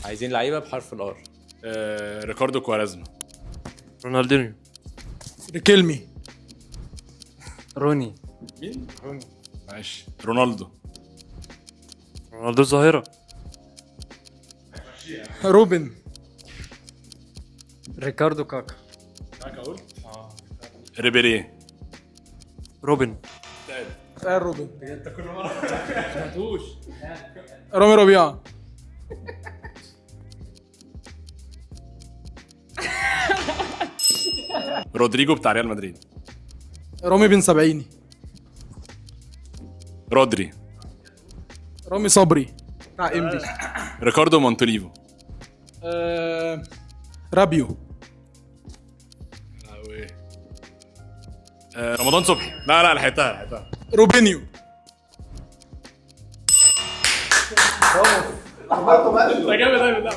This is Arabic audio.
عايزين لعيبه بحرف الار. ريكاردو كواريزما. رونالدينيو. ريكيلمي. روني. مين؟ ماشي. رونالدو. رونالدو الظاهرة. روبن. ريكاردو كاكا. ريبيري. روبن. روبن. رامي ربيعة. رودريجو بتاع ريال مدريد. رامي بن سبعيني. رودري. رامي صبري بتاع انبي. ريكاردو مونتوليفو. رابيو. رمضان صبحي. لا لحقتها. روبينيو. ده جامد.